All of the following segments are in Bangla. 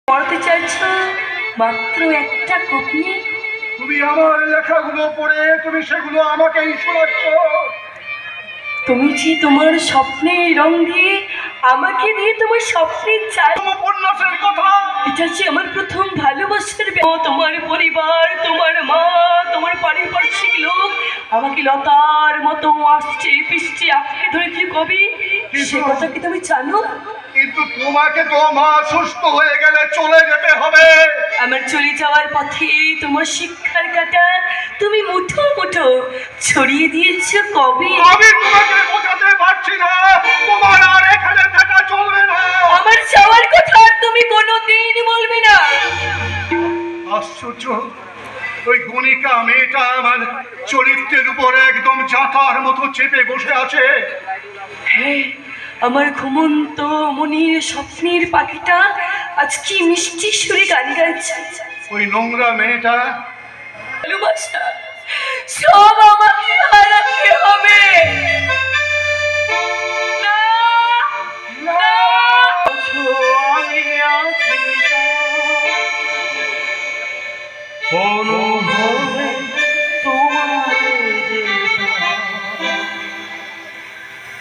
পড়তে চাইছো মাত্র একটা কপি। তুমি আমার লেখাগুলো পড়ে তুমি সেগুলো আমাকেই শোনাচ্ছ। তুমি যে তোমার স্বপ্নের রং দিয়ে আমাকে দিয়ে তোমার স্বপ্নের চাল উপন্যাসের কথা। এটা যে আমার প্রথম ভালোবাসার তোমার পরিবার, তোমার মা, তোমার পারিপার্শ্বিক লোক আমাকে লতার মতো আসছে পিছছে আঁকড়ে ধরেছে কবি, সে কথা কি তুমি জানো? কিন্তু তোমাকে তো মা সুস্থ হয়ে গেলে চলে যেতে হবে। আমার চলে যাওয়ার পথে তোমার শিক্ষার কাটা তুমি মুঠো মুঠো ছড়িয়ে দিয়েছো কবি। আমি তোমাকে বোঝাতে পারছি না, তোমার আর এখানে থাকা চলবে না। আমার যাওয়ার কথা আর তুমি কোনোদিন বলবে না। আশ্চর্য, ওই গণিকা মেয়েটা আমার চরিত্রের উপর একদম জাতার মতো চেপে বসে আছে। হ্যাঁ, আমার ঘুমন্ত মনির স্বপ্নের পাখিটা আজ কি মিষ্টি সুরে গান গাইছে। ওই নোংরা মেয়েটা ভালোবাসা সব আমাকে হারাতে হবে। না, না। আমি আছি অনুভবে তোমার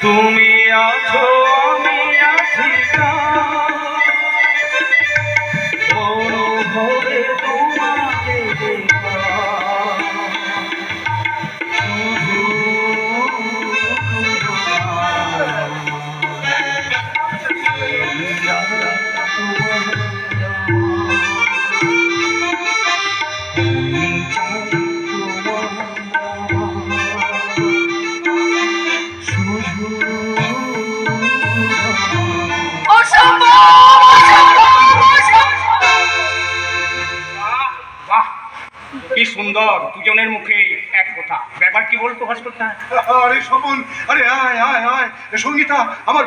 তুমি আছো আমি আছি অনুভবে তোমাকে কি সুন্দর দুজনের মুখে এক কথা। ব্যাপার কি বলতো ভাস্করটা? আরে স্বপন, আরে আয় আয় আয় সঙ্গীতা, আমার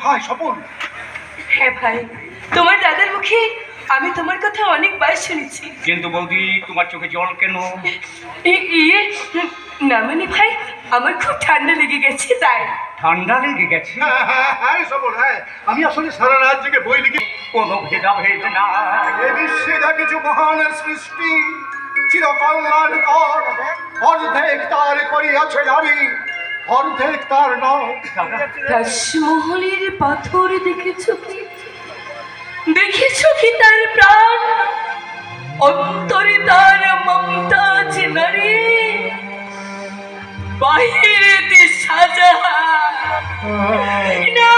ভাই স্বপন। হ্যাঁ ভাই, তোমার দাদার মুখে আমি তোমার কথা অনেকবার শুনেছি। কিন্তু বৌদি তোমার চোখে জল কেন? ইয়ে না মানে ভাই, আমার খুব ঠান্ডা লেগে গেছে তাই। ঠান্ডা লেগে গেছে? হ্যাঁ স্বপন, হ্যাঁ আমি আসলে সারা রাত জেগে বই লিখি। কোনো ভেদাভেদ না, এ বিশ্বে যা কিছু মহানের সৃষ্টি চিরকল্যাণকর, অর্ধেক তার করিয়াছে নারী, অর্ধেক তার নয়। তাজমহলের পাথর দেখেছো কি? দেখেছো কি তার প্রাণ? অন্তরে তার মমতাজ নারী, বাহিরে সাজা না।